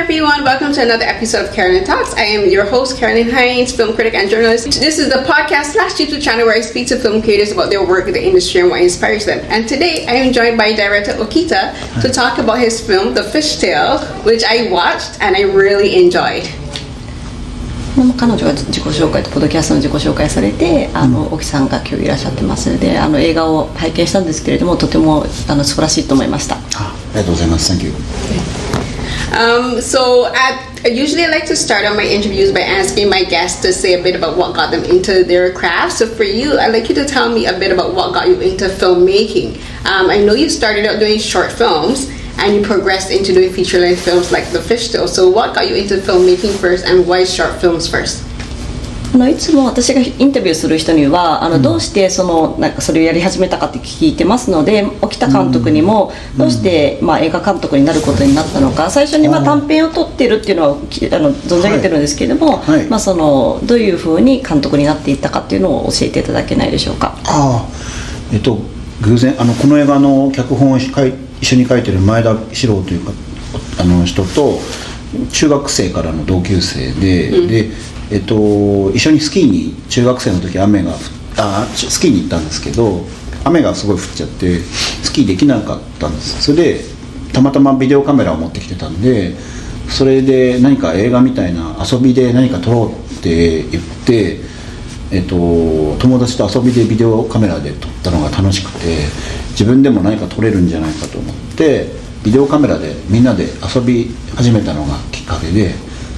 everyone, welcome to another episode of Carolyn Talks. I am your host, Carolyn Hines, film critic and journalist. This is the podcast / YouTube channel where I speak to film creators about their work in the industry and what inspires them. And today I am joined by director Okita to talk about his film, The Fishtail, which I watched and I really enjoyed. 彼女が自己紹介とポッドキャストの自己紹介されて、沖さんが今日いらっしゃってますので、映画を拝見したんですけれども、とても素晴らしいと思いました。ありがとうございます。Thank you. Usually I like to start on my interviews by asking my guests to say a bit about what got them into their craft. So for you, I'd like you to tell me a bit about what got you into filmmaking. I know you started out doing short films and you progressed into doing feature-length films like The Fishtail. So what got you into filmmaking first and why short films first? いつも私がインタビューする人にはどうしてなんかそれをやり始めたかって聞いてますので、沖田監督にもどうして、映画監督になることになったのか、最初に短編を撮ってるっていうのは存じ上げてるんですけれども、どういうふうに監督になっていったかっていうのを教えていただけないでしょうか。偶然この映画の脚本を一緒に書いてる前田史郎というか人と中学生からの同級生で、一緒にスキーに中学生の時スキーに行ったんですけど、雨がすごい降っちゃってスキーできなかったんです。それでたまたまビデオカメラを持ってきてたんで、それで何か映画みたいな遊びで何か撮ろうって言って、友達と遊びでビデオカメラで撮ったのが楽しくて、自分でも何か撮れるんじゃないかと思ってビデオカメラでみんなで遊び始めたのがきっかけで、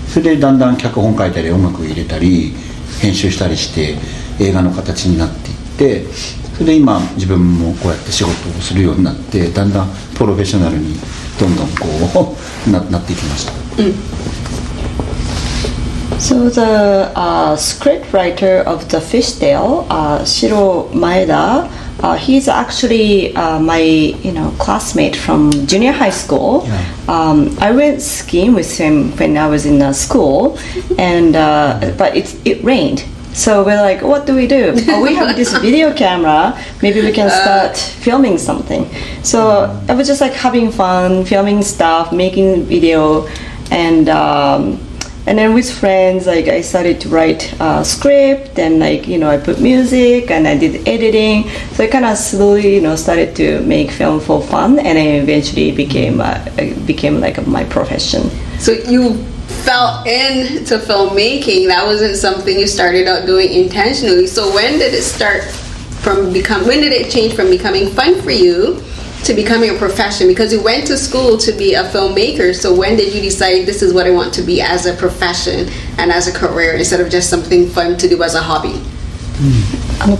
それでだんだん脚本書いたり音楽入れたり編集したりして映画の形になっていって、それで今自分もこうやって仕事をするようになって、だんだんプロフェッショナルにどんどんこう なっていきました。So the script writer of The Fishtail, Shiro Maeda, he's actually my classmate from junior high school. I went skiing with him when I was in school, and but it rained. So we're like, what do? We have this video camera. Maybe we can start filming something. So I was just like having fun, filming stuff, making video, and then with friends, like I started to write a script, and I put music and I did editing. So I kind of slowly started to make film for fun, and it eventually became like my profession. So you fell into filmmaking. That wasn't something you started out doing intentionally. So when did it change from becoming fun for you to becoming a profession? Because you went to school to be a filmmaker, so when did you decide this is what I want to be as a profession and as a career instead of just something fun to do as a hobby?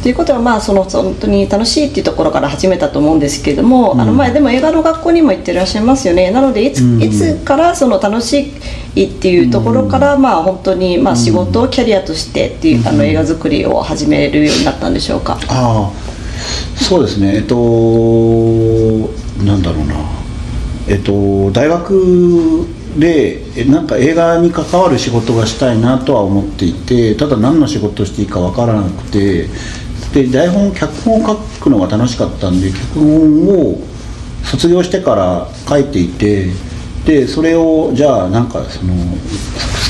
ということは本当に楽しいっていうところから始めたと思うんですけれども、でも映画の学校にも行ってらっしゃいますよね。なのでいつから楽しいっていうところから、本当に仕事をキャリアとしてっていう映画作りを始めるようになったんでしょうか。そうですね、なんだろうな、大学でなんか映画に関わる仕事がしたいなとは思っていて、ただ何の仕事をしていいか分からなくて、で脚本を書くのが楽しかったんで、脚本を卒業してから書いていて、でそれをじゃあなんか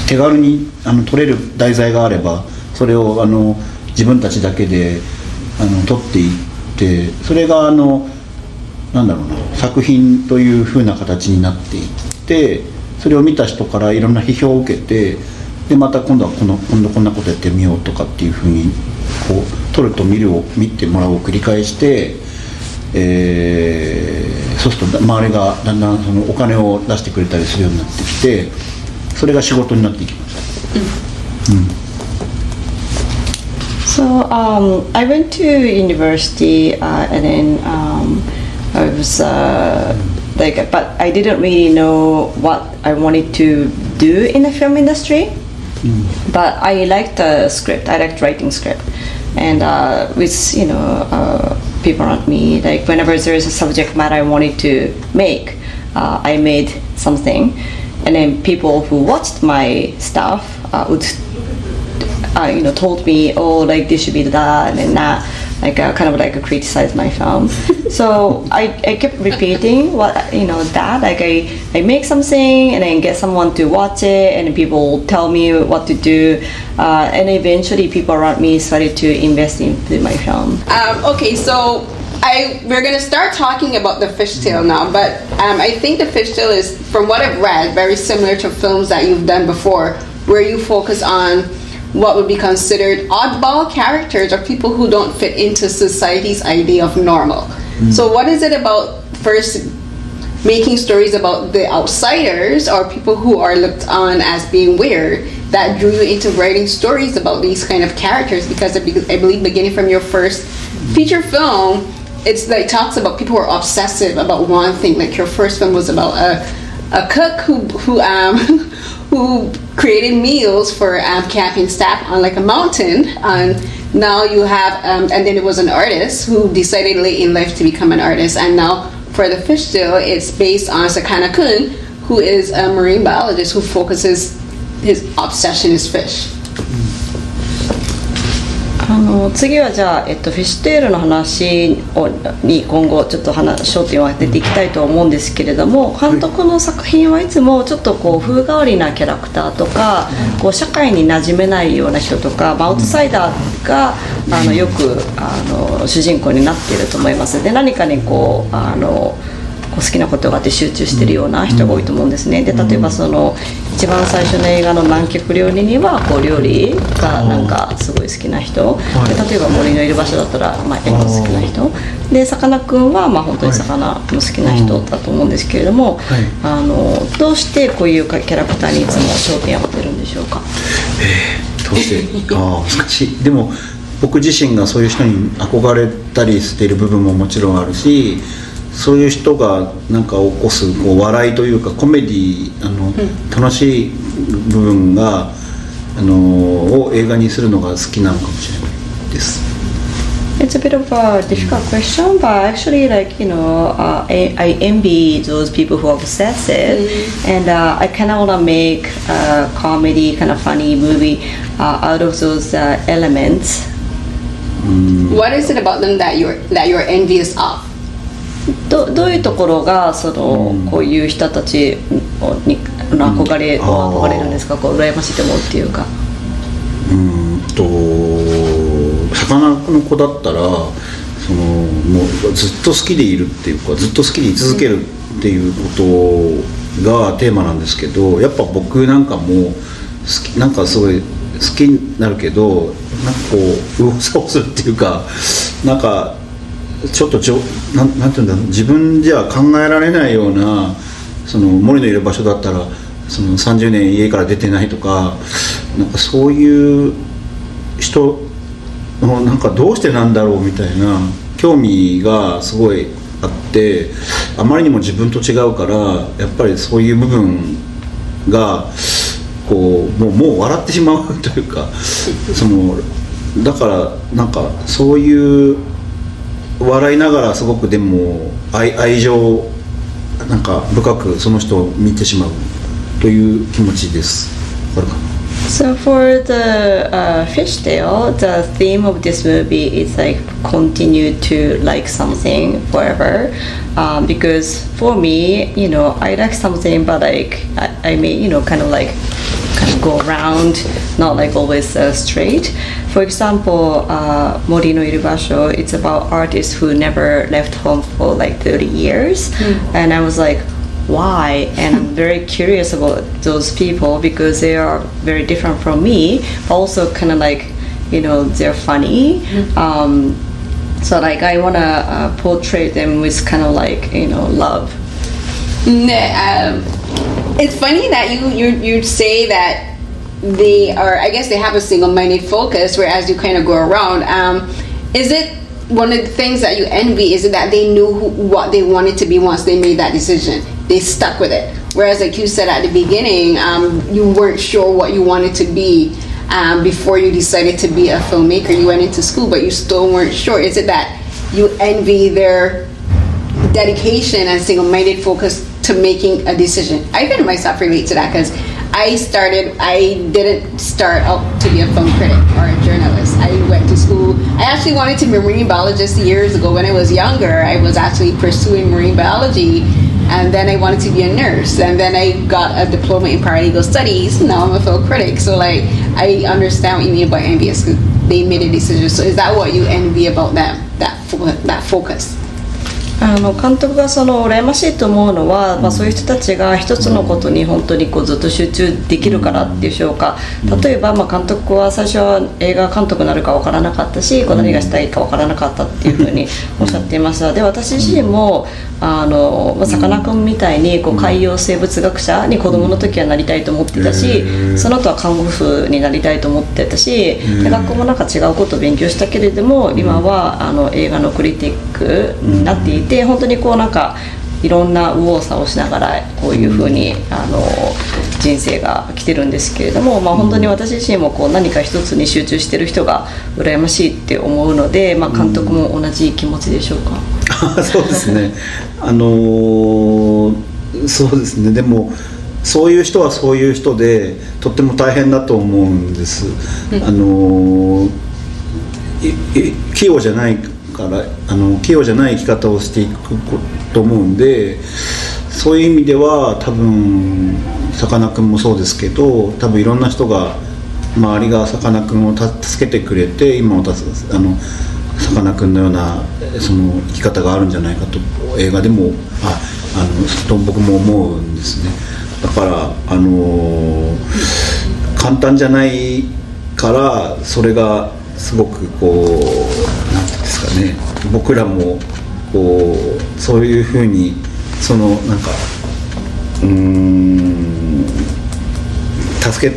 手軽に撮れる題材があればそれを自分たちだけで撮っていって、それがなんだろうな、作品という風な形になっていって、それを見た人からいろんな批評を受けて、でまた今度は今度こんなことやってみようとかっていう風にこう撮ると見てもらうを繰り返して、そうすると周りがだんだんお金を出してくれたりするようになってきて、それが仕事になっていきました。So I went to university and then I was but I didn't really know what I wanted to do in the film industry. But I liked the script. I liked writing script, and with people around me, like whenever there is a subject matter I wanted to make, I made something, and then people who watched my stuff would told me, oh, like this should be that and that, like kind of like criticize my film. So I kept repeating what that like I make something and then get someone to watch it and people tell me what to do, and eventually people around me started to invest into my film. Okay, so we're gonna start talking about the fishtail now, but I think the fishtail is, from what I've read, very similar to films that you've done before, where you focus on what would be considered oddball characters or people who don't fit into society's idea of normal. So what is it about first making stories about the outsiders or people who are looked on as being weird that drew you into writing stories about these kind of characters? Because I believe beginning from your first feature film, it's like talks about people who are obsessive about one thing. Like your first film was about a cook who created meals for camping staff on like a mountain. And now you have, and then it was an artist who decided late in life to become an artist. And now for the fishtail, it's based on Sakana-Kun, who is a marine biologist who focuses, his obsession is fish. 次はじゃあ、フィッシュテールの話に今後ちょっと焦点を当てていきたいと思うんですけれども、監督の作品はいつもちょっとこう風変わりなキャラクターとか、こう社会に馴染めないような人とか、アウトサイダーがよく主人公になっていると思います。で、何かにこう好きなことがあって集中しているような人が多いと思うんですね。で、例えばその一番最初の映画の南極料理にはこう料理がなんかすごい好きな人で、例えば森のいる場所だったら絵が好きな人で、さかなクンは本当に魚の好きな人だと思うんですけれども、どうしてこういうキャラクターにいつも焦点を当てるんでしょうか？どうして難しい。でも僕自身がそういう人に憧れたりしている部分ももちろんあるし、そういう人がなんか起こすこう笑いというかコメディ楽しい部分がを映画にするのが好きなのかもしれないです。It's a bit of a difficult question, but actually, I envy those people who are obsessive, and I kind of want to make a comedy, kind of funny movie out of those elements. What is it about them that you're envious of? どういうところがこういう人たちに憧れるんですか？こう羨ましいと思うっていうか。さかなクンの子だったらもうずっと好きでいるっていうか、ずっと好きでい続けるっていうことがテーマなんですけど、やっぱ僕なんかもなんかすごい好きになるけど、なんかこう右往左往するっていうか、なんかちょっとなんていうんだろう、自分じゃ考えられないようなその森のいる場所だったらその30年家から出てないとか、なんかそういう人のなんかどうしてなんだろうみたいな興味がすごいあって、あまりにも自分と違うからやっぱりそういう部分がこうもう笑ってしまうというか、だからなんかそういう笑いながらすごくでも愛情なんか深くその人を見てしまうという気持ちです。これかな。So for the fishtail, the theme of this movie is like continue to like something forever, because for me, I like something, but like I may kind of go around, not like always straight. For example, Mori no Iru Basho, it's about artists who never left home for like 30 years, and I was like, why? And I'm very curious about those people because they are very different from me, but also kind of like, they're funny. So like I want to portray them with kind of like, love. It's funny that you say that they are, I guess they have a single-minded focus, whereas you kind of go around. Is it one of the things that you envy, is it that they knew what they wanted to be once they made that decision? They stuck with it. Whereas like you said at the beginning, you weren't sure what you wanted to be before you decided to be a filmmaker. You went into school, but you still weren't sure. Is it that you envy their dedication and single-minded focus to making a decision? I can myself relate to that because I didn't start out to be a film critic or a journalist. I went to school. I actually wanted to be a marine biologist years ago. When I was younger, I was actually pursuing marine biology, and then I wanted to be a nurse, and then I got a diploma in paralegal studies. Now I'm a film critic. So like, I understand what you mean by envious, because they made a decision. So is that what you envy about them, that focus? 監督が羨ましいと思うのは、そういう人たちが一つのことに本当にずっと集中できるからっていうでしょうか。例えば、監督は最初は映画監督になるか分からなかったし、何がしたいか分からなかったっていうふうにおっしゃっていました。で、私自身もさかなクンみたいに海洋生物学者に子供の時はなりたいと思ってたし、その後は看護婦になりたいと思ってたし、学校も違うことを勉強したけれども、今は映画のクリティックになっていて、本当にいろんな右往左往しながらこういうふうに人生が来てるんですけれども、本当に私自身も何か一つに集中してる人が羨ましいって思うので、監督も同じ気持ちでしょうか。そうですね。そうですね。でもそういう人はそういう人でとっても大変だと思うんです。器用じゃないから器用じゃない生き方をしていくと思うんで、そういう意味では多分さかなクンもそうですけど、多分いろんな人が周りがさかなクンを助けてくれて、今さかなクンのようなその生き方があるんじゃないかと映画でもと僕も思うんですね。だから簡単じゃないから、それがすごくなんていうんですかね、僕らもそういうふうに助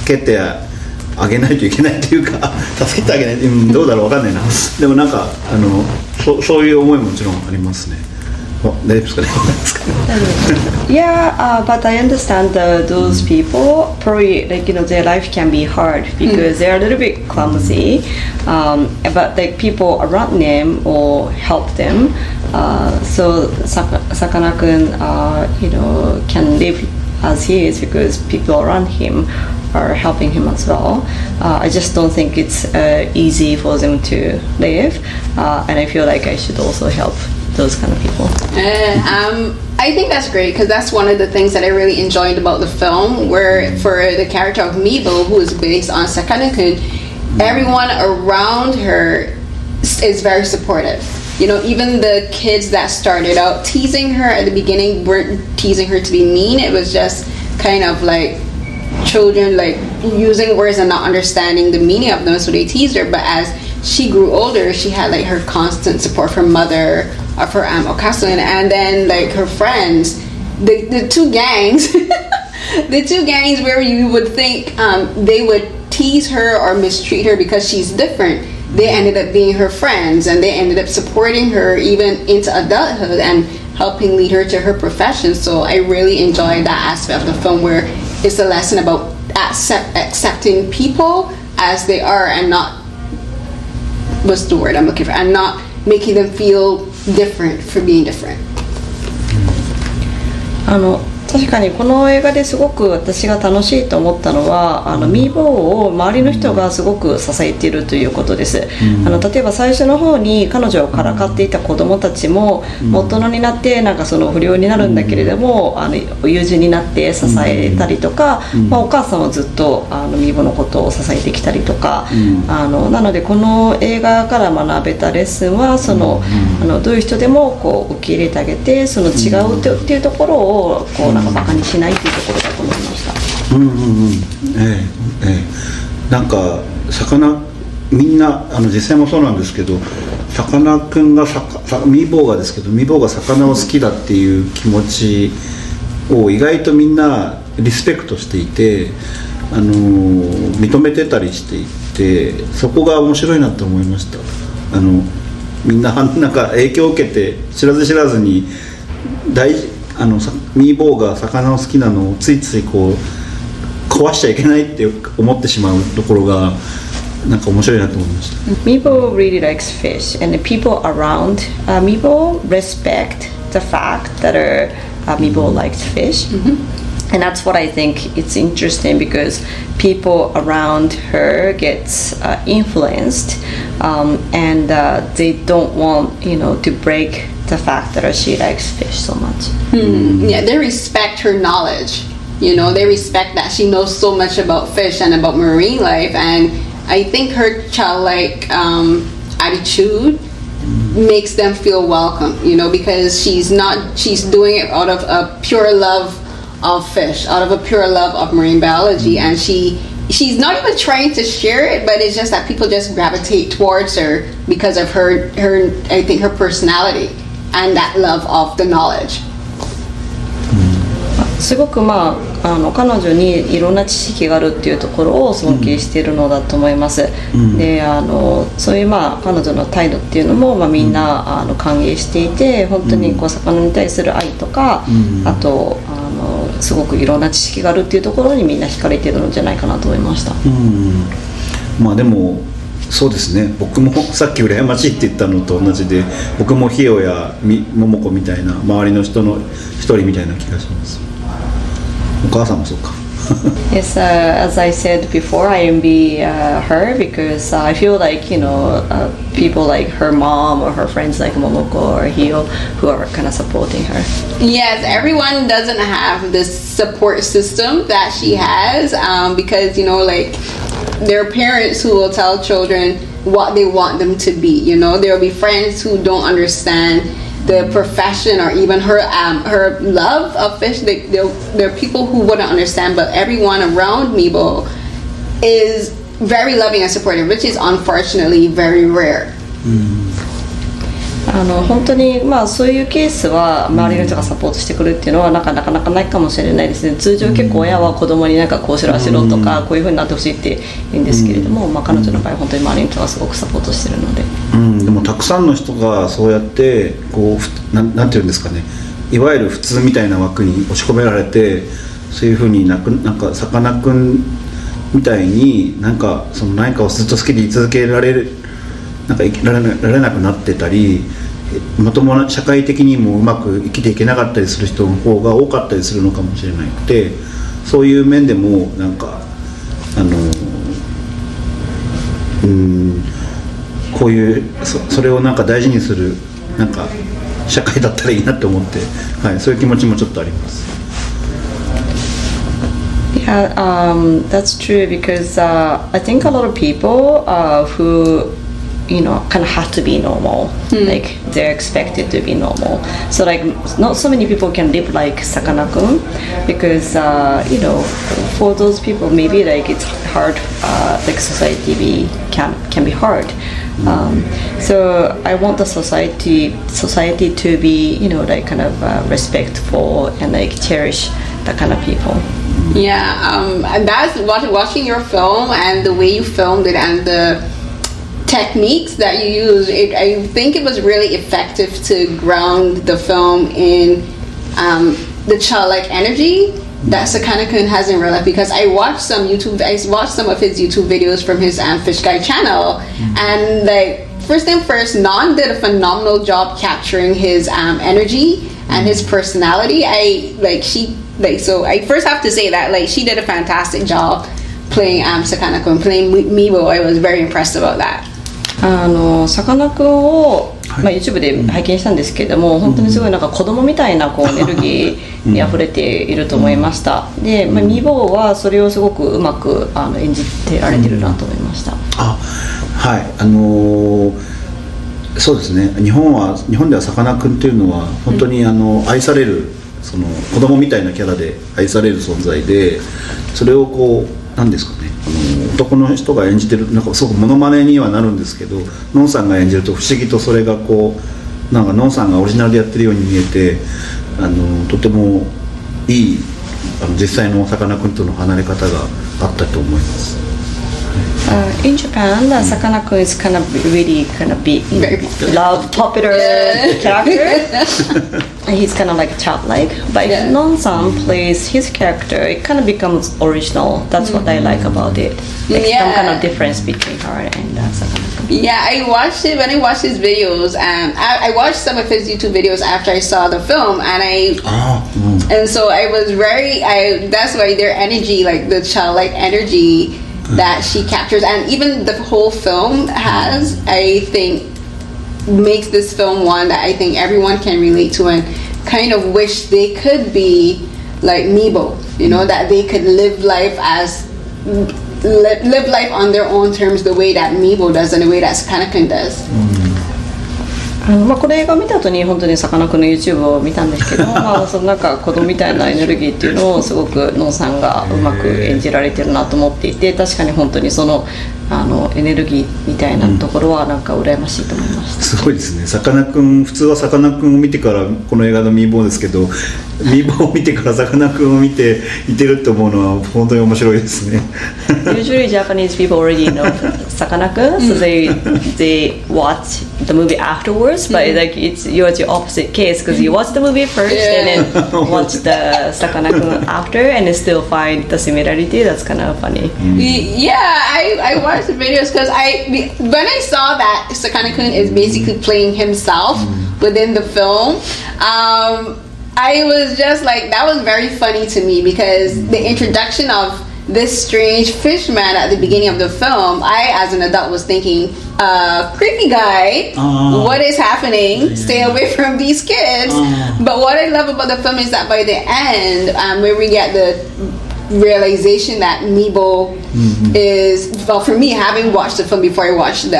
けてあげないといけないというか助けてあげない、どうだろう分かんないな。でもそういう思いももちろんありますね。大丈夫ですかね。Yeah, but I understand those people probably their life can be hard because they're a little bit clumsy, but people around them or help them. So Sakana-kun, can live as he is because people around him are helping him as well. I just don't think it's easy for them to live, and I feel like I should also help those kind of people. I think that's great, because that's one of the things that I really enjoyed about the film, where for the character of Mibo, who is based on Sakana-kun, everyone around her is very supportive. Even the kids that started out teasing her at the beginning weren't teasing her to be mean. It was just kind of like children using words and not understanding the meaning of them, so they teased her. But as she grew older, she had her constant support from mother, of her aunt Okasun, and then her friends, the two gangs, the two gangs where you would think they would tease her or mistreat her because she's different. They ended up being her friends, and they ended up supporting her even into adulthood and helping lead her to her profession. So I really enjoyed that aspect of the film, where it's a lesson about accepting people as they are, and not, what's the word I'm looking for, and not making them feel different for being different. 確かにこの映画ですごく私が楽しいと思ったのはミーボーを周りの人がすごく支えているということです。例えば最初の方に彼女をからかっていた子どもたちも大人になって不良になるんだけれども友人になって支えたりとか、お母さんはずっとミーボーのことを支えてきたりとか、なのでこの映画から学べたレッスンはどういう人でも受け入れてあげて、その違うっていうところをバカにしないっていうところだと思いました。みんな実際もそうなんですけど、さかなクンがミーボーがですけど、ミーボーが魚を好きだっていう気持ちを意外とみんなリスペクトしていて、認めてたりしていて、そこが面白いなと思いました。みんな影響を受けて知らず知らずにミーボーが魚を好きなのをついつい壊しちゃいけないって思ってしまうところが面白いなと思いました。Mibo really likes fish, and the people around Mibo respect the fact that Mibo likes fish. And that's what I think it's interesting because people around her gets influenced, and they don't want to break the fact that she likes fish so much. Yeah, they respect her knowledge. They respect that she knows so much about fish and about marine life, and I think her childlike attitude makes them feel welcome. Because she's doing it out of a pure love of fish, out of a pure love of marine biology, and she's not even trying to share it, but it's just that people just gravitate towards her because of her I think her personality and that love of the knowledge. すごく彼女にいろんな知識があるっていうところを尊敬しているのだと思います。でそういう彼女の態度っていうのもみんな歓迎していて、本当に魚に対する愛とか、あとすごくいろんな知識があるっていうところにみんな惹かれているのじゃないかなと思いました。でもそうですね、僕もさっき羨ましいって言ったのと同じで、僕もヒヨや桃子みたいな周りの人の一人みたいな気がします。お母さんもそうか。Yes, as I said before, I envy her because I feel like people like her mom or her friends like Momoko or Hio who are kind of supporting her. Yes, everyone doesn't have this support system that she has, because like there are parents who will tell children what they want them to be. There will be friends who don't understand the profession or even her love of fish. There are people who wouldn't understand, but everyone around Mibo is very loving and supportive, which is unfortunately very rare. 本当にそういうケースは周りの人がサポートしてくるっていうのはなかなかないかもしれないですね。通常結構親は子供にこうしろとかこういう風になってほしいって言うんですけれども、彼女の場合は本当に周りの人がすごくサポートしてるので、でもたくさんの人がそうやってなんていうんですかね、いわゆる普通みたいな枠に押し込められて、そういう風にさかなクンみたいに何かをずっと好きでい続けられる生きられなくなってたり、まともな社会的にもうまく生きていけなかったりする人の方が多かったりするのかもしれなくて、そういう面でもこういうそれを大事にする社会だったらいいなって思って、そういう気持ちもちょっとあります。Yeah, that's true because I think a lot of people who kind of have to be normal, like they're expected to be normal. So not so many people can live like Sakana-Kun because for those people maybe it's hard, society can be hard. So I want the society to be kind of respectful and cherish that kind of people. Yeah, that's watching your film and the way you filmed it and the techniques that you use, I think it was really effective to ground the film in the childlike energy that Sakana-Kun has in real life, because I watched some of his YouTube videos from his Fish Guy channel, and first thing first, Non did a phenomenal job capturing his energy and his personality. So I first have to say that she did a fantastic job playing Sakana-Kun, playing Mibo. I was very impressed about that. さかなクンを、YouTube で拝見したんですけれども、本当にすごい子供みたいなエネルギーにあふれていると思いました。で、ミボーはそれをすごくうまく演じてられてるなと思いました。そうですね、日本ではさかなクンというのは本当に愛される、子供みたいなキャラで愛される存在で、それを何ですかね、男の人が演じてるすごくモノマネにはなるんですけど、ノンさんが演じると不思議とそれがノンさんがオリジナルでやってるように見えて、とてもいい実際のさかなクンとの離れ方があったと思います。In Japan, Sakana-Kun is kind of really kind of loved, popular character. And he's kind of like childlike. But if Non-san plays his character, it kind of becomes original. That's what I like about it. Like some kind of difference between her and Sakana-Kun. Yeah, I watched it when I watched his videos. I watched some of his YouTube videos after I saw the film, and and so I was that's why their energy, like the childlike energy that she captures, and even the whole film has, I think, makes this film one that I think everyone can relate to and kind of wish they could be like Mibo, you know, that they could live life on their own terms, the way that Mibo does and the way that Sakana-Kun does. この映画を見た後に本当にさかなクンの YouTube を見たんですけどそのなんか子供みたいなエネルギーっていうのをすごくノンさんがうまく演じられてるなと思っていて、確かに本当にそのエネルギーみたいなところはなんか羨ましいと思いました。すごいですね。さかなクン、普通はさかなクンを見てからこの映画のミーボーですけど、ミーボーを見てからさかなクンを見ていてると思うのは本当に面白いですね。Usually Japanese people already know Sakana-Kun, so they watch the movie afterwards, but like you're the opposite case because you watch the movie first and then watch the Sakana-Kun after and still find the similarity. That's kind of funny. Yeah, I watched the videos because when I saw that Sakana-Kun is basically playing himself within the film, I was just like, that was very funny to me because the introduction of this strange fish man at the beginning of the film, I as an adult was thinking, creepy guy, what is happening? Stay away from these kids. But what I love about the film is that by the end, where we get the realization that Mibo is, well, for me, having watched the film before I watched the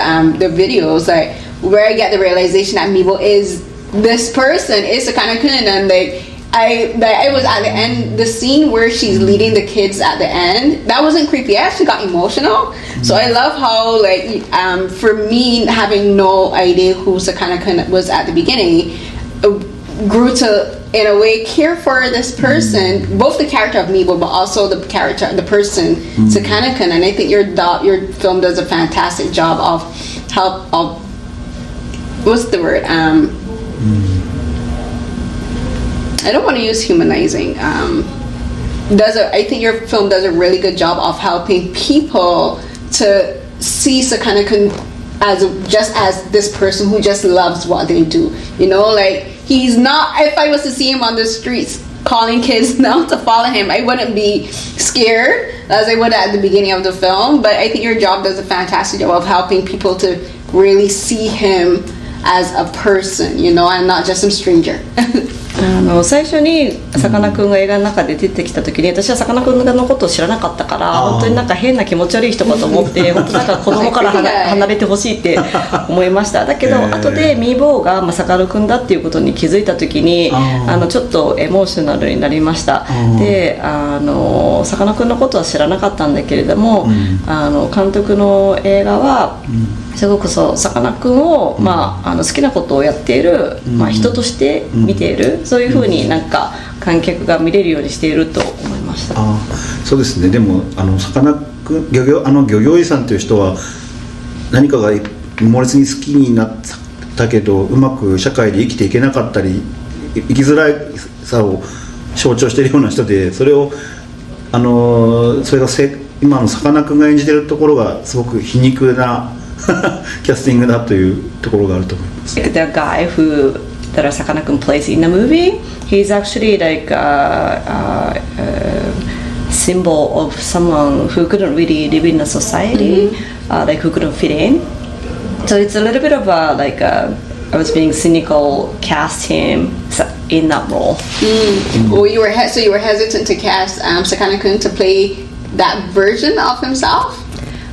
videos, like where I get the realization that Mibo is this person, is Sakana-Kun, and like I was at the end, the scene where she's leading the kids at the end, that wasn't creepy. I actually got emotional. So I love how, like, for me, having no idea who Sakana-Kun was at the beginning, grew to, in a way, care for this person, both the character of Mibo, but also the person, Sakana-Kun. And I think your film does a fantastic job of what's the word? I don't want to use humanizing. I think your film does a really good job of helping people to see Sakana-Kun just as this person who just loves what they do. You know, like he's not. If I was to see him on the streets calling kids now to follow him, I wouldn't be scared as I would at the beginning of the film. But I think your job does a fantastic job of helping people to really see him as a person, you know, and not just some stranger. 最初にさかなクンが映画の中で出てきた時に、私はさかなクンのことを知らなかったから、本当になんか変な気持ち悪い人かと思って本当なんか子供から離れてほしいって思いました。だけど後でミーボーがさかなクンだっていうことに気づいた時にちょっとエモーショナルになりました。でさかなクンのことは知らなかったんだけれども、監督の映画はすごくさかなクンを、好きなことをやっている、人として見ている、そういうふうになんか観客が見れるようにしていると思いました。そうですね。でもさかなクン漁業医さんという人は何かが猛烈に好きになったけどうまく社会で生きていけなかったり生きづらさを象徴しているような人で、それをそれが今のさかなクンが演じているところがすごく皮肉なキャスティングだというところがあると思います。The guy that Sakana-Kun plays in the movie, he's actually like a symbol of someone who couldn't really live in a society, like who couldn't fit in. So it's a little bit of I was being cynical, cast him in that role. Well, you were hesitant to cast Sakana-Kun to play that version of himself?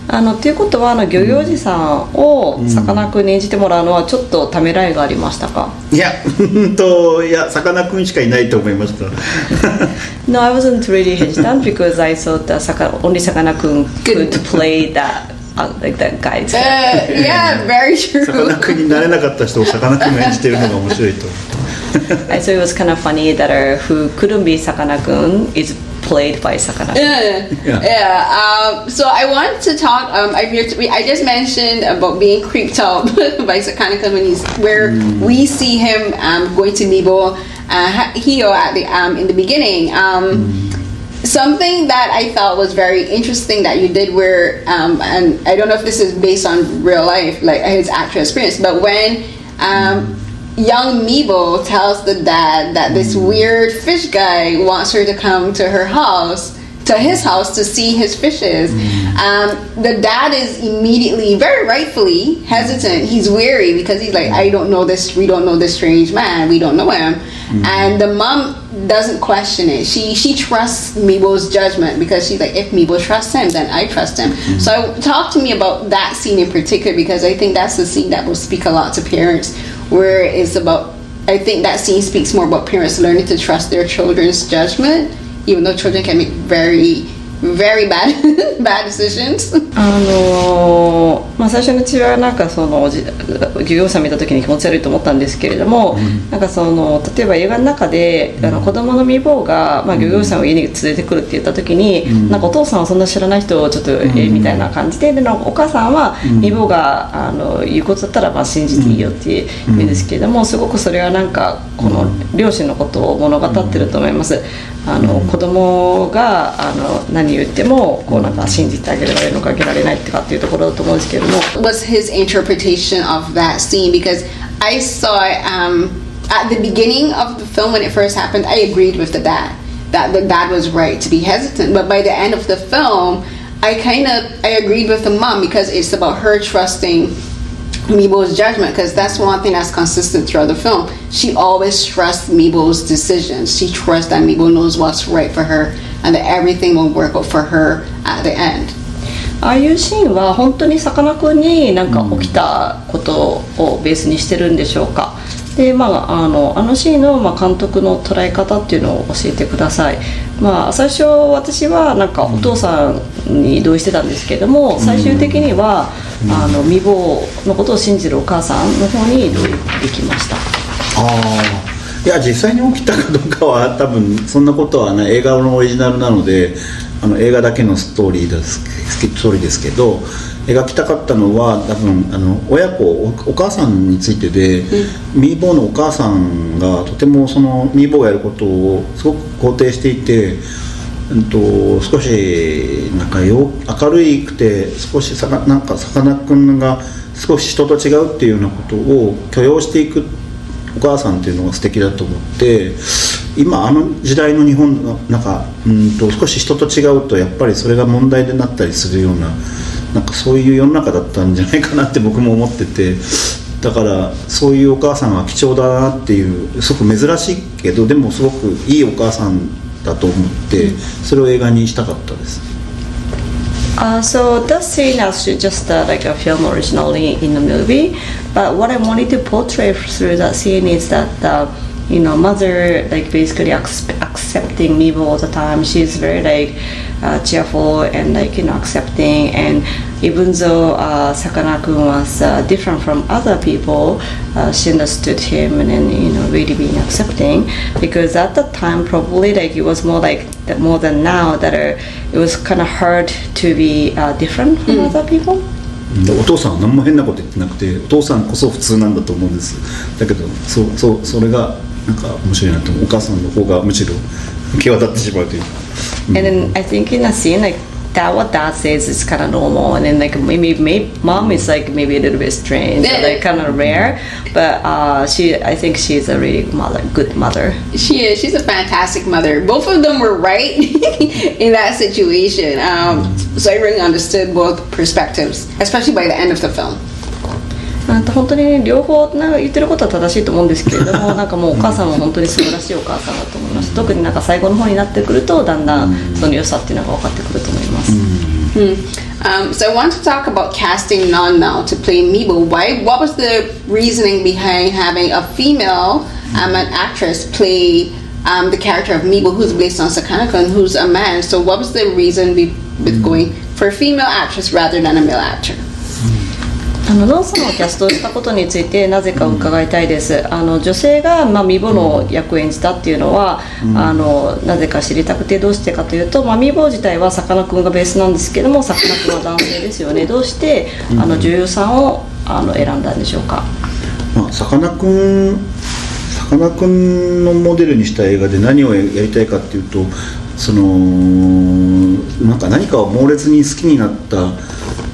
っていうことは漁業児さんをさかなクンに演じてもらうのはちょっとためらいがありましたか？いやさかなクンしかいないと思いました。No, I wasn't really hesitant because I thought that only Sakana-Kun could play that like that guy. Yeah, very true. さかなクンになれなかった人をさかなクンが演じてるのが面白いと。I thought it was kind of funny that who couldn't be Sakana-Kun is played by Sakana-kun. So I want to talk. I just mentioned about being creeped out by Sakana-kun where we see him going to Mibo Hio at the in the beginning. Something that I thought was very interesting that you did where, and I don't know if this is based on real life, like his actual experience, but when young Mibo tells the dad that this weird fish guy wants her to come to his house to see his fishes. The dad is immediately, very rightfully, hesitant. He's wary because he's like, we don't know this strange man, we don't know him. And the mom doesn't question it. She trusts Mibo's judgment because she's like, if Mibo trusts him, then I trust him. So talk to me about that scene in particular, because I think that's the scene that will speak a lot to parents, where it's about, I think that scene speaks more about parents learning to trust their children's judgment, even though children can make very, very bad decisions. 最初のうちはなんかその漁業者見た時に気持ち悪いと思ったんですけれども、なんかその例えば映画の中で子供の未亡が、漁業者を家に連れてくるって言った時に、なんかお父さんはそんな知らない人をちょっとみたいな感じで、お母さんは未亡が言うことだったら信じていいよって言うんですけれども、すごくそれはなんかこの両親のことを物語ってると思います。子供が何言ってもこうなんか信じてあげられるのかあげられないってかっていうところだと思うんですけれども。What's his interpretation of that scene? Because I saw it at the beginning of the film when it first happened. I agreed with the dad that the dad was right to be hesitant, but by the end of the film, I agreed with the mom because it's about her trusting Mibo's judgment, because that's one thing that's consistent throughout the film. She always trusts Mibo's decisions. She trusts that Mibo knows what's right for her and that everything will work out for her at the end. ああいうシーンは本当にさかなクンになんか起きたことをベースにしてるんでしょうか。であのシーンの監督の捉え方っていうのを教えてください。最初私はなんかお父さんに同意してたんですけれども、最終的には未亡のことを信じるお母さんの方に同意できました。いや実際に起きたかどうかは多分そんなことはね、映画のオリジナルなので映画だけのストーリーですけど、描きたかったのは多分親子お母さんについてで、ミーボーのお母さんがとてもそのミーボーをやることをすごく肯定していて、少しなんか明るいくて少しなんかさかなクンが少し人と違うっていうようなことを許容していくお母さんっていうのが素敵だと思って、今時代の日本のなんか少し人と違うとやっぱりそれが問題になったりするような、なんかそういう世の中だったんじゃないかなって僕も思ってて、だからそういうお母さんは貴重だなっていう、すごく珍しいけどでもすごくいいお母さんだと思って、それを映画にしたかったです。So that scene is just like a film originally in the movie, but what I wanted to portray through that scene is that mother like basically accepting Mibo all the time. She's very like cheerful and like accepting, and even though Sakana-kun was different from other people, she understood him and then really being accepting, because at that time probably like it was more than now that it was kind of hard to be different from other people. お父さんは何も変なこと言ってなくて、お父さんこそ普通なんだと思うんです。だけどそれがなんか面白いなと思う。お母さんの方がむしろ際立ってしまうという。And then I think in a scene like that, what dad says is kind of normal, and then like maybe mom is like maybe a little bit strange, or, like kind of rare, but I think she's a really good mother. She is. She's a fantastic mother. Both of them were right in that situation. So I really understood both perspectives, especially by the end of the film. 本当に両方言ってることは正しいと思うんですけれども、なんかもうお母さんも本当に素晴らしいお母さんだと思います。特になんか最後の方になってくるとだんだんその良さっていうのが分かってくると思います。So I want to talk about casting Non-Now to play Mibo. What was the reasoning behind having a female an actress play the character of Mibo, who's based on Sakana-Kun, who's a man? So what was the reason with going for a female actress rather than a male actor? ノンさんをキャストしたことについてなぜか伺いたいです。女性が、未母の役を演じたっていうのは、なぜか知りたくて、どうしてかというと、未母自体はさかなクンがベースなんですけども、さかなクンは男性ですよね。どうして女優さんを選んだんでしょうか。さかなクンのモデルにした映画で何をやりたいかっていうと、何かを猛烈に好きになった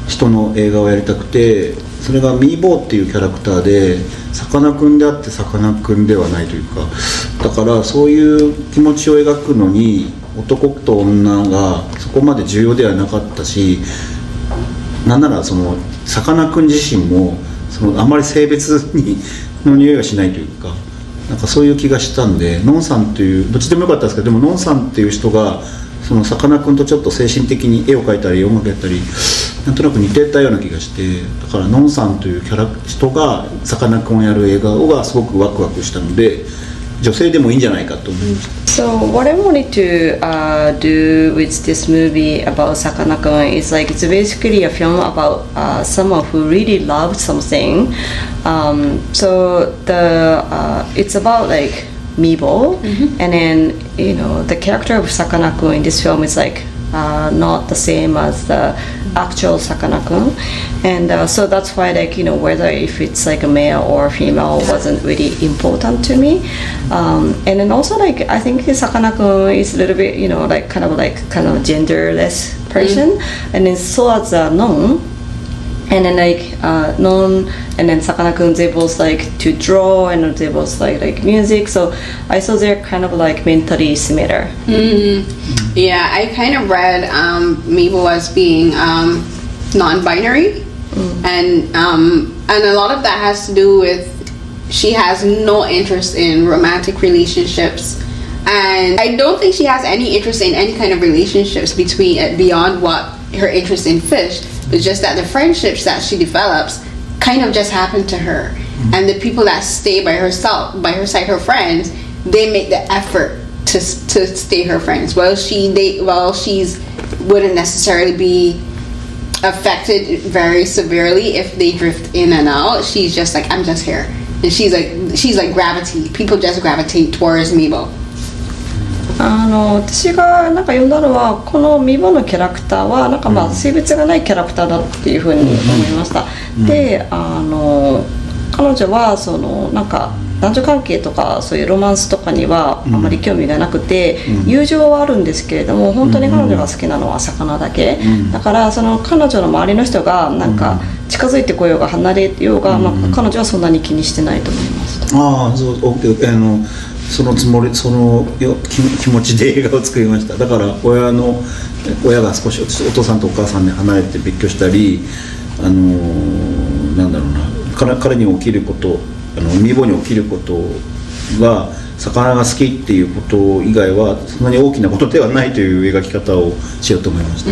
人の映画をやりたくて、それがミーボーっていうキャラクターでさかなクンであってさかなクンではないというか、だからそういう気持ちを描くのに男と女がそこまで重要ではなかったし、なんならさかなクン自身もあまり性別の匂いがしないというか、なんかそういう気がしたんで、ノンさんっていうどっちでもよかったんですけど、でもノンさんっていう人がさかなクンとちょっと精神的に絵を描いたり音楽やったりなんとなく似てたような気がして、だからノンさんという人がさかなクンをやる映画がすごくワクワクしたので、女性でもいいんじゃないかと思いました。So what I wanted to do with this movie about Sakana-Kun is like it's basically a film about someone who really loved something. So it's about like Mibo, and then the character of Sakana-Kun in this film is like not the same as the actual Sakana-Kun, and so that's why whether if it's like a male or a female wasn't really important to me, and then also I think Sakana-Kun is a little bit kind of genderless person, and then so as Non. And then Non and then Sakana-Kun, they both like to draw and they both like music, so I saw they're kind of mentally similar. Yeah, I kind of read Mabel as being non-binary, and a lot of that has to do with she has no interest in romantic relationships, and I don't think she has any interest in any kind of relationships beyond what her interest in fish. It's just that the friendships that she develops kind of just happen to her, and the people that stay by her side, her friends, they make the effort to stay her friends. While she's wouldn't necessarily be affected very severely if they drift in and out. She's just like, I'm just here, and she's like gravity. People just gravitate towards Mibo. 私が読んだのは、このミボのキャラクターは性別がないキャラクターだっていうふうに思いました。で、彼女は男女関係とかそういうロマンスとかにはあまり興味がなくて、友情はあるんですけれども、本当に彼女が好きなのは魚だけ、だから彼女の周りの人が近づいてこようが離れようが、彼女はそんなに気にしてないと思います。そのつもり、気持ちで映画を作りました。だから親が少しお父さんとお母さんに離れて別居したり、彼に起きること、ミボに起きることが魚が好きっていうこと以外はそんなに大きなことではないという描き方をしようと思いました。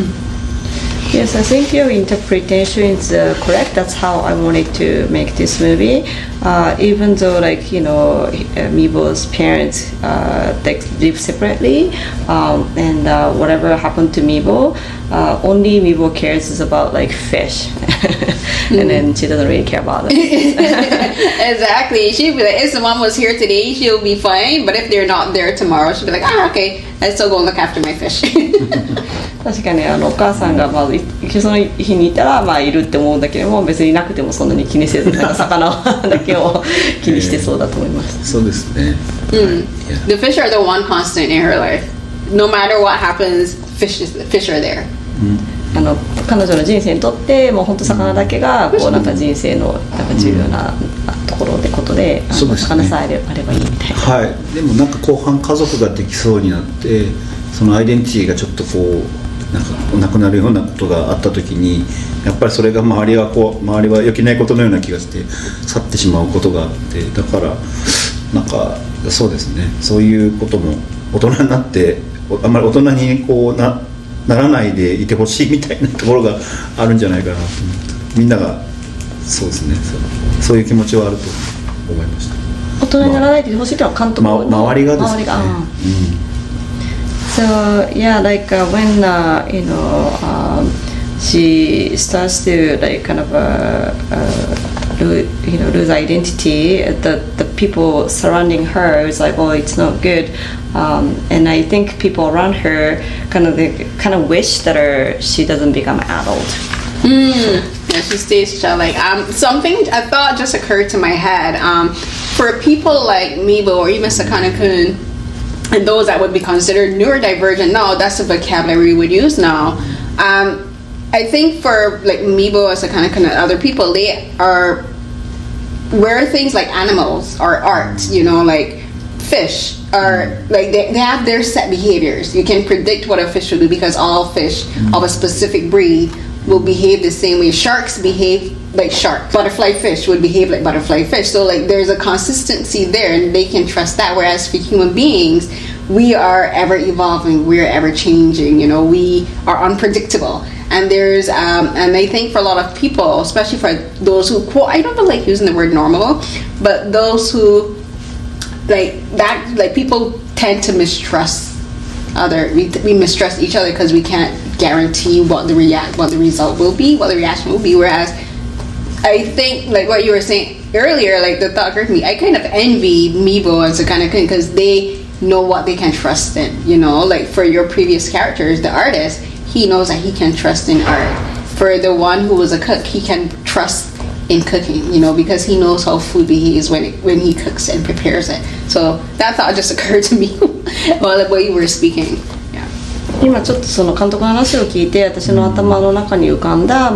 Yes, I think your interpretation is correct. That's how I wanted to make this movie. Even though, Mibo's parents live separately, and whatever happened to Mibo, only Mibo cares is about fish, and then she doesn't really care about it. Exactly. She'd be like, if someone was here today, she'll be fine. But if they're not there tomorrow, she'll be like, okay, I still go look after my fish. 確かにお母さんがその日にいたらいるって思うんだけども、別になくてもそんなに気にせず魚だけを気にしてそうだと思います。そうですね。The fish are the one constant in her life. No matter what happens, fish are there. 彼女の人生にとってもう本当魚だけが人生の重要なところで魚さえあればいいみたいな。はい。でも後半家族ができそうになって、そのアイデンティティがちょっとなくなるようなことがあった時に、やっぱりそれが周りは良きないことのような気がして去ってしまうことがあって、だからそうですね、そういうことも大人になってあんまり大人にならないでいてほしいみたいなところがあるんじゃないかなと思って、みんながそうですね、そういう気持ちはあると思いました。大人にならないでいてほしいというのは監督の周りがですね。So yeah, when she starts to like kind of lose identity. The people surrounding her is like, oh, it's not good, and I think people around her kind of wish that she doesn't become adult. Yeah, she stays childlike. Something I thought just occurred to my head. For people like Mibo or even Sakana-Kun, and those that would be considered neurodivergent, no, that's the vocabulary we would use now. I think for like Mibo or Sakana-Kun and other people, they are where things like animals or art, like fish are like they have their set behaviors. You can predict what a fish will do because all fish of a specific breed will behave the same way. Sharks behave like shark. Butterfly fish would behave like butterfly fish. So like there's a consistency there and they can trust that. Whereas for human beings, we are ever evolving, we're ever changing, we are unpredictable. And there's and I think for a lot of people, especially for those who quote, I don't like using the word normal, but those who like people tend to mistrust we mistrust each other because we can't guarantee what the result will be, what the reaction will be. Whereas I think like what you were saying earlier, like the thought occurred to me, I kind of envy Mibo and Sakana-Kun because they know what they can trust in, like for your previous characters, the artist, he knows that he can trust in art. For the one who was a cook, he can trust in cooking, because he knows how food behaves when he cooks and prepares it. So that thought just occurred to me while you were speaking. 今ちょっとその監督の話を聞いて私の頭の中に浮かんだ、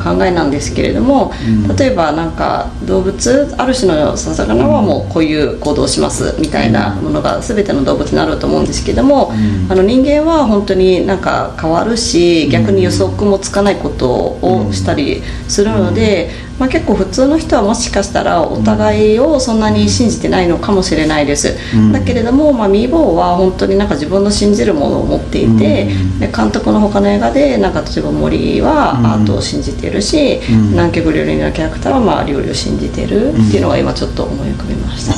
考えなんですけれども、例えばなんか動物ある種の魚はもうこういう行動をしますみたいなものが全ての動物にあると思うんですけども、人間は本当になんか変わるし逆に予測もつかないことをしたりするので、結構普通の人はもしかしたらお互いをそんなに信じてないのかもしれないです、だけれども、ミーボーは本当になんか自分の信じるものを持っていて、で監督の他の映画でなんか例えば森はアートを信じているし、南極料理人のキャラクターは料理を信じているっていうのが今ちょっと思い浮かびました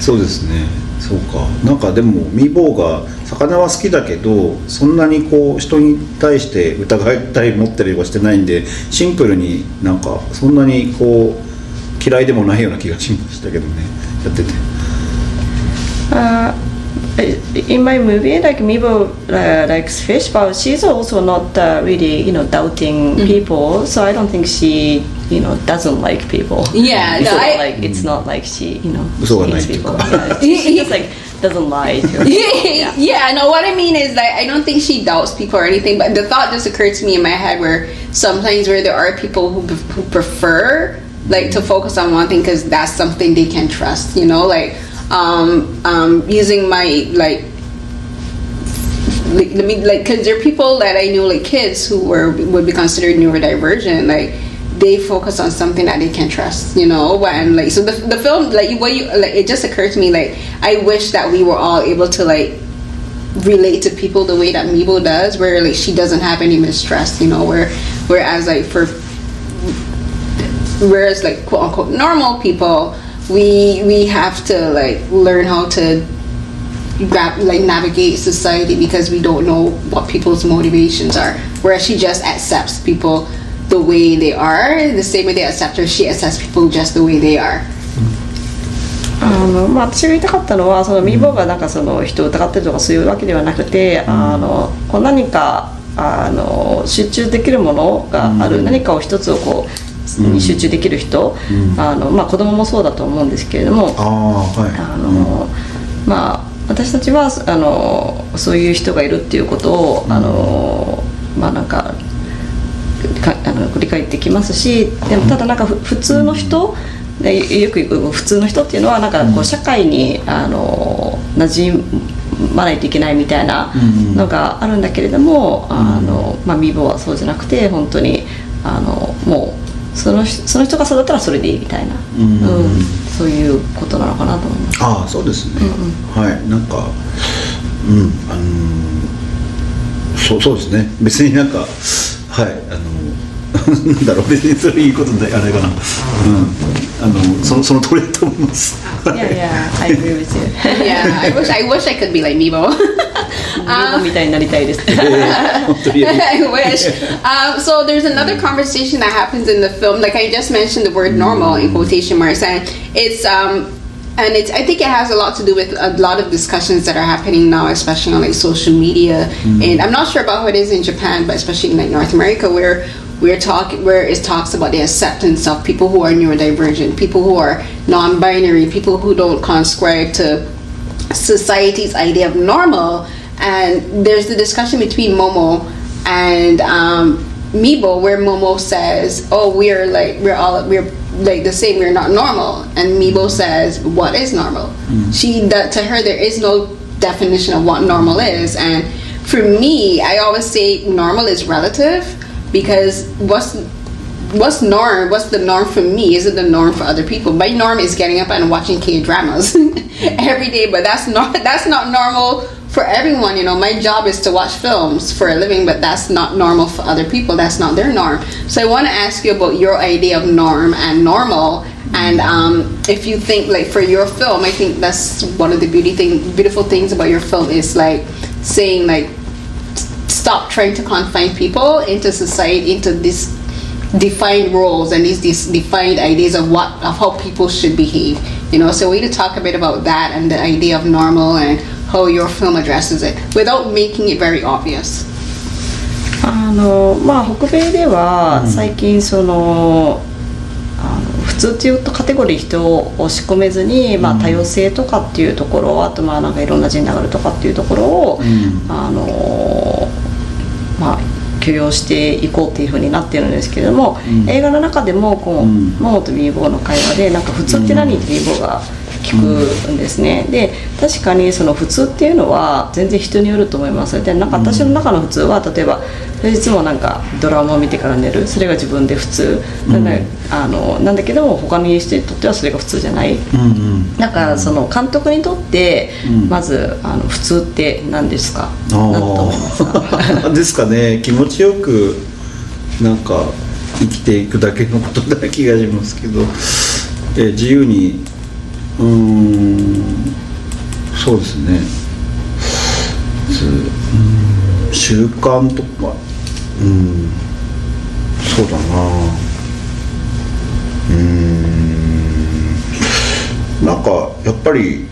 そうですね。そうか。なんかでもミーボーが魚は好きだけどそんなにこう人に対して疑ったり持ったりはしてないんで、シンプルになんかそんなにこう嫌いでもないような気がしましたけどね、やってて。In my movie, like Mibo likes fish, but she's also not really, doubting people. So I don't think she, doesn't like people. Yeah, no, it's not like she, hates people. Yeah, she just like doesn't lie to her. Yeah, no, what I mean is like I don't think she doubts people or anything, but the thought just occurred to me in my head where sometimes where there are people who prefer like to focus on one thing because that's something they can trust, like. Using my because there are people that I know, like kids who would be considered neurodivergent, like they focus on something that they can trust, and like so the film, like what you like, it just occurred to me like I wish that we were all able to like relate to people the way that Mibo does, where like she doesn't have any mistrust, whereas like whereas like quote unquote normal people. We have to like learn how to navigate society because we don't know what people's motivations are. Whereas she just accepts people the way they are, the same way they accept her. She accepts people just the way they are. 私が言いたかったのはそのミーボーがなんかその人を疑ってるとかそういうわけではなくて、こう何か集中できるものがある、何かを一つをこうに集中できる人、子供もそうだと思うんですけれども、私たちはそういう人がいるっていうことを理解できますし、でもただなんか普通の人でよく言う普通の人っていうのはなんかこう社会に馴染まないといけないみたいなのがあるんだけれども、ミーボーはそうじゃなくて本当にもうその人がそうだったらそれでいいみたいな、そういうことなのかなと思います。そうですね、はい、なんかそうですね、別になんかなんだろう、別にそれいいことであれかな、その通りだと思います。Yeah, I agree with you. Yeah, I wish I could be like Mibo. みたいになりたいです。本当に I wish. So there's another conversation that happens in the film. Like I just mentioned the word normal in quotation marks, and I think it has a lot to do with a lot of discussions that are happening now, especially on like social media. And I'm not sure about how it is in Japan, but especially in like North America, where it talks about the acceptance of people who are neurodivergent, people who are non-binary, people who don't conscribe to society's idea of normal. And there's the discussion between Momo and Mibo, where Momo says, "Oh, we're like the same. We're not normal." And Mibo says, "What is normal?" To her, there is no definition of what normal is. And for me, I always say normal is relative, because what's the norm for me isn't the norm for other people. My norm is getting up and watching K-dramas every day, but that's not normal for everyone. My job is to watch films for a living, but that's not normal for other people. That's not their norm. So I want to ask you about your idea of norm and normal, and if you think, like, for your film, I think that's one of the beautiful things about your film is like saying, like, stop trying to confine people into society, into these defined roles and these defined ideas of how people should behave. So we need to talk a bit about that and the idea of normal and how your film addresses it without making it very obvious. 北米では最近普通っていうとカテゴリー人を押し込めずに、多様性とかっていうところ、あとなんかいろんなジェンダーがあるとかっていうところを、許容していこうっていう風になってるんですけれども、映画の中でもマモとビーボーの会話でなんか普通って何ってビーボーが聞くんですね。で確かにその普通っていうのは全然人によると思います。でなんか私の中の普通は例えばいつもなんかドラマを見てから寝る、それが自分で普通なんだけども他の人にとってはそれが普通じゃない、なんかその監督にとってまず普通って何ですか、何だと思いますか？ですかね、気持ちよくなんか生きていくだけのことだ気がしますけど、自由にそうですね、習慣とかそうだな、なんかやっぱり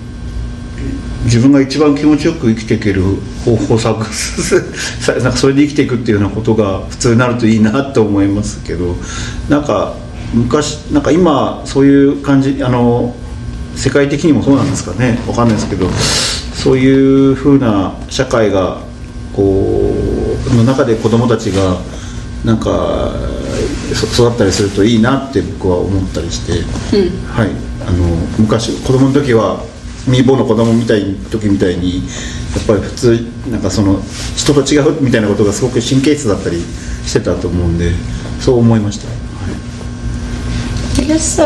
自分が一番気持ちよく生きていける方法を探すなんかそれで生きていくっていうようなことが普通になるといいなと思いますけど、なんか今そういう感じ、世界的にもそうなんですかね、わかんないですけど、そういう風な社会がの中で子どもたちがなんか育ったりするといいなって僕は思ったりして、はい、昔子供の時はミーボーの子供時みたいにやっぱり普通なんかその人と違うみたいなことがすごく神経質だったりしてたと思うんで、そう思いました。I guess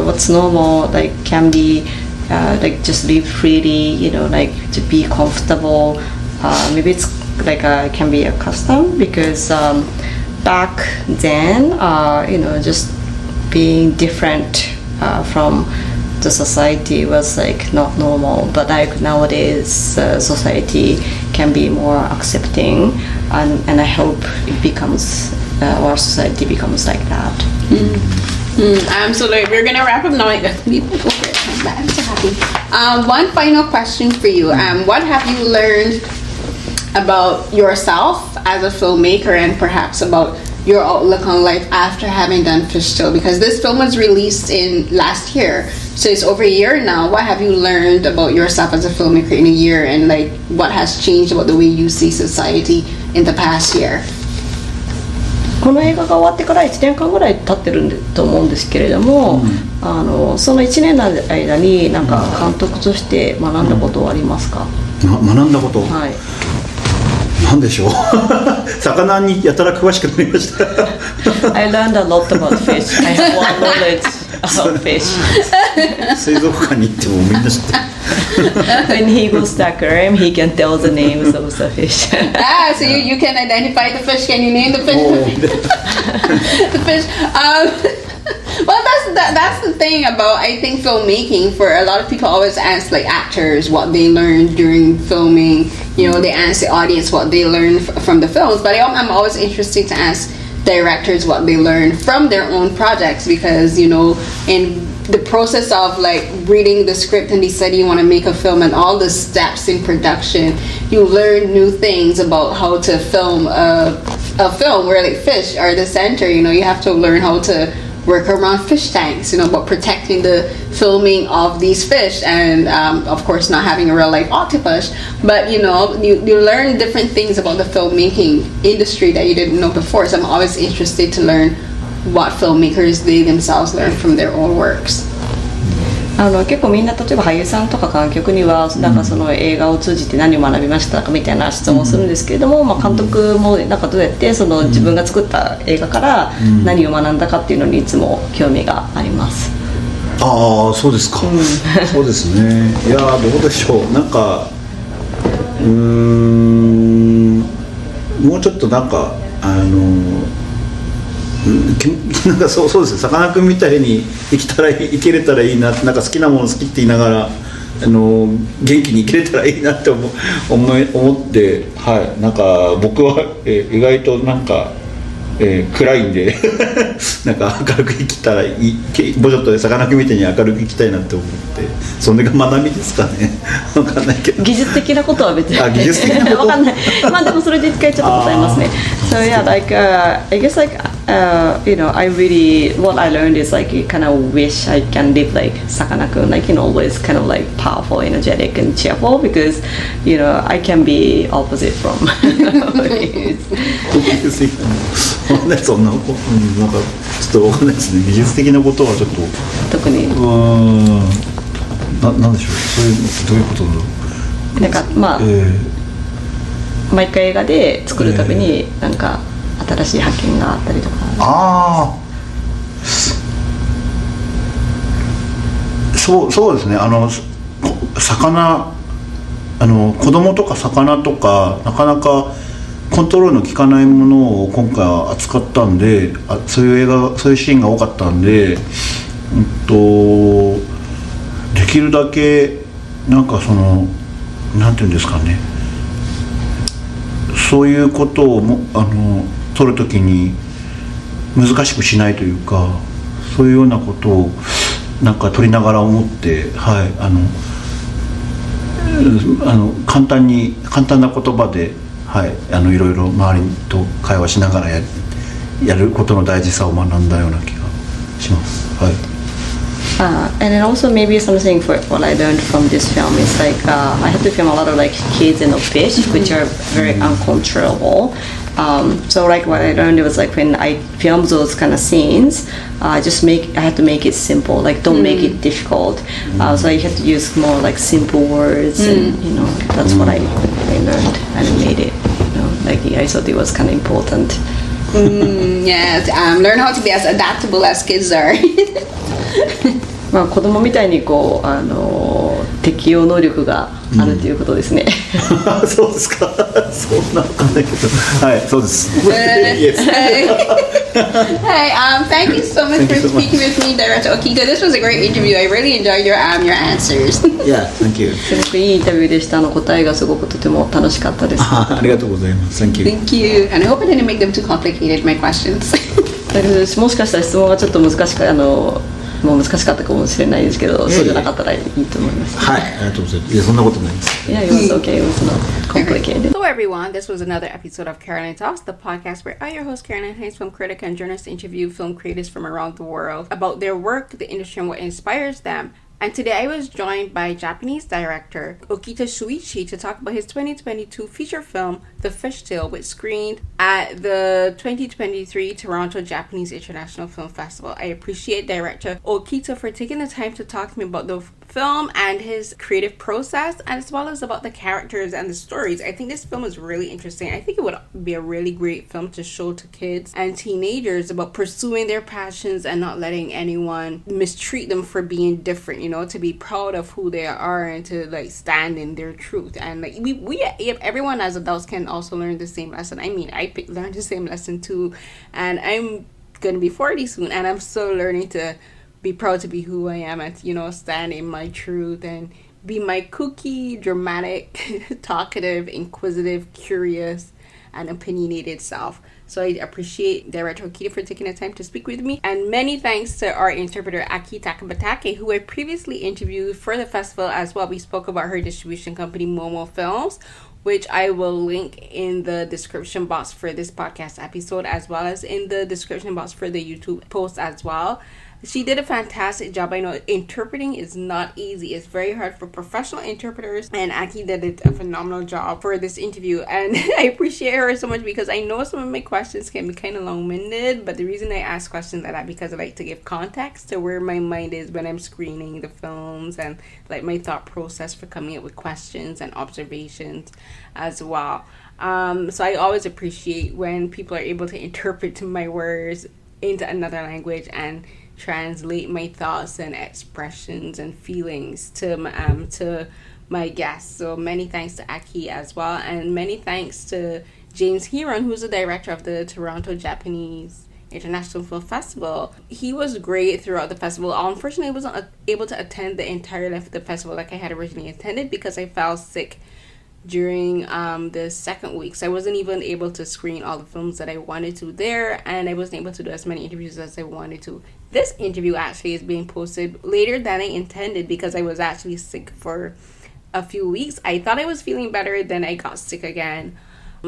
what's normal like can be like just live freely, like to be comfortable. Maybe it's like can be a custom because back then, just being different from the society was like not normal. But like nowadays, society can be more accepting, and I hope it becomes our society becomes like that. So we're gonna wrap up now. I'm so happy. One final question for you. What have you learned about yourself as a filmmaker, and perhaps about your outlook on life after having done Fishtail? Because this film was released in last year, so it's over a year now. What have you learned about yourself as a filmmaker in a year, and like what has changed about the way you see society in the past year? この映画が終わってから1年間ぐらい経ってると思うんですけれども、その1年の間になんか監督として学んだことはありますか？学んだこと、はい、なんでしょう魚にやたら詳しくなりましたI learned a lot about fish. I have one knowledge about fish. 水族館に行ってもみんな知ってるWhen he goes to aquarium, he can tell the names of the fish. So you can identify the fish. Can you name the fish? The fish. Well, that's the thing about, I think, filmmaking. For a lot of people always ask like actors what they learned during filming. You know, they ask the audience what they learned from the films, but I'm always interested to ask directors what they learned from their own projects, because, you know, in the process of like reading the script and deciding you want to make a film and all the steps in production, you learn new things about how to film a film where like fish are the center. You know, you have to learn how to work around fish tanks, you know, about protecting the filming of these fish, and of course not having a real life octopus. But you know, you learn different things about the filmmaking industry that you didn't know before. So I'm always interested to learn what filmmakers they themselves learn from their own works. 結構みんな例えば俳優さんとか監督にはなんかその映画を通じて何を学びましたかみたいな質問をするんですけれども、まあ、監督もなんかどうやってその自分が作った映画から何を学んだかっていうのにいつも興味があります。ああ、そうですか。そうですね。いやどうでしょう。なんかもうちょっとなんかなんかそうですね、さかなクンみたいに生きれたらいいなって、なんか好きなもの好きって言いながら元気に生きれたらいいなって思って、はい、なんか僕は、意外となんか、暗いんでなんか明るく生きたらいい、もうちょっとさかなクンみたいに明るく生きたいなって思って、それが学びですかね。分かんないけど、技術的なことは別に技術的なこと分かんない。まあでもそれで一回ちょっと答えますね。So yeah, like I guess like you know, I really, what I learned is like you kind of wish I can live like Sakana-Kun, like, you know, always kind of like powerful, energetic and cheerful, because, you know, I can be opposite from what he is. そんななんかちょっと分かんないですね。技術的なことはちょっと特になんでしょう、それどういうことだろう。なんかまあ、毎回映画で作るたびになんか新しい発見があったりとか。ああ、そうですね。魚、子供とか魚とかなかなかコントロールの効かないものを今回は扱ったんで、そういうシーンが多かったんで、できるだけなんかそのなんていうんですかね、そういうことを撮るときに難しくしないというか、そういうようなことをなんか撮りながら思って、はい、簡単な言葉で、はい、いろいろ周りと会話しながらやることの大事さを学んだような気がします。はい。And then also maybe something for what I learned from this film is like I had to film a lot of like kids and fish, which are very uncontrollable. So like what I learned was like when I filmed those kind of scenes, I had to make it simple, like don't make it difficult. So I had to use more like simple words, and you know that's what I learned and made it. You know, like I thought it was kind of important. Yes, learn how to be as adaptable as kids are. まあ子供みたいにこう適応能力があるということですね。そうですか。そんなわかんないけど、はい、そうです。Yes. Hey, thank you so much for speaking with me, Director Okita. This was a great interview. I really enjoyed your answers. Yeah, thank you. すごくいいインタビューでした。答えがすごくとても楽しかったです。ありがとうございます。Thank you. Thank you. And I hope I didn't make them too complicated, my questions. もしかしたら質問がちょっと難しかったかもしれないですけど、そうじゃなかったらいいと思います。はい、ありがとうございます。いや、そんなことないです。Yeah, it was okay. It was not complicated. Hello, everyone. This was another episode of Carolyn Talks, the podcast where I, your host, Carolyn Hayes, film critic and journalist, interview film creators from around the world about their work, the industry, and what inspires them. And today I was joined by Japanese director Okita Shuichi to talk about his 2022 feature film, The Fish Tale, which screened at the 2023 Toronto Japanese International Film Festival. I appreciate director Okita for taking the time to talk to me about the film and his creative process, as well as about the characters and the stories. I think this film is really interesting. I think it would be a really great film to show to kids and teenagers about pursuing their passions and not letting anyone mistreat them for being different, you know, to be proud of who they are and to like stand in their truth. And like we everyone as adults can also learn the same lesson. I mean, I learned the same lesson too, and I'm gonna be 40 soon, and I'm still learning to be be proud to be who I am and, stand in my truth and be my kooky, dramatic, talkative, inquisitive, curious, and opinionated self. So I appreciate Director Okita for taking the time to speak with me. And many thanks to our interpreter, Aki Takabatake, who I previously interviewed for the festival as well. We spoke about her distribution company, Momo Films, which I will link in the description box for this podcast episode, as well as in the description box for the YouTube post as well. She did a fantastic job. I know interpreting is not easy. It's very hard for professional interpreters, and Aki did a phenomenal job for this interview. And I appreciate her so much because I know some of my questions can be kind of long-winded, but the reason I ask questions like that because I like to give context to where my mind is when I'm screening the films and like my thought process for coming up with questions and observations as well. So I always appreciate when people are able to interpret my words into another language and translate my thoughts and expressions and feelings to my guests. So many thanks to Aki as well, and many thanks to James Heron, who's the director of the Toronto Japanese International Film Festival. He was great throughout the festival. Unfortunately, I wasn't able to attend the entire length of the festival like I had originally intended because I fell sick during the second week, so I wasn't even able to screen all the films that I wanted to there, and I wasn't able to do as many interviews as I wanted to. This interview actually is being posted later than I intended because I was actually sick for a few weeks. I thought I was feeling better, then I got sick again,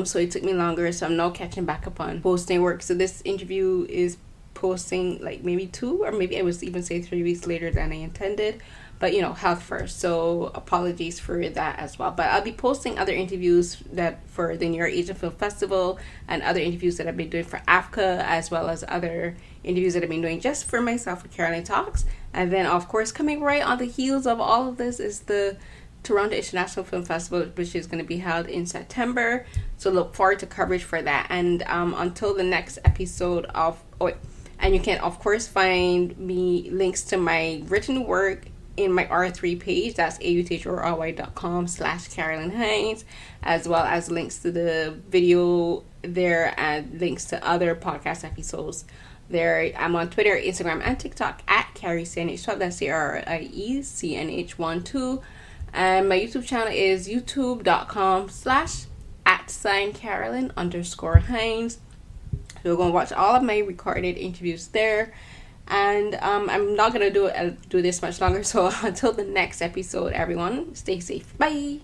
so it took me longer, so I'm now catching back up on posting work. So this interview is posting like maybe 2 or maybe I was even say 3 weeks later than I intended, but health first, so apologies for that as well. But I'll be posting other interviews that for the New York Asian Film Festival and other interviews that I've been doing for Africa, as well as other interviews that I've been doing just for myself for Carolyn Talks. And then of course coming right on the heels of all of this is the Toronto International Film Festival, which is going to be held in September, so look forward to coverage for that. And until the next episode of and you can of course find me links to my written work in my R3 page. That's authrY.com/Carolyn Hines, as well as links to the video there and links to other podcast episodes there. I'm on Twitter, Instagram, and TikTok at CarrieCNH12. That's CarrieCNH12. And my YouTube channel is youtube.com/@Carolyn_Hines. So we're going to watch all of my recorded interviews there. And I'm not going to do this much longer. So until the next episode, everyone, stay safe. Bye.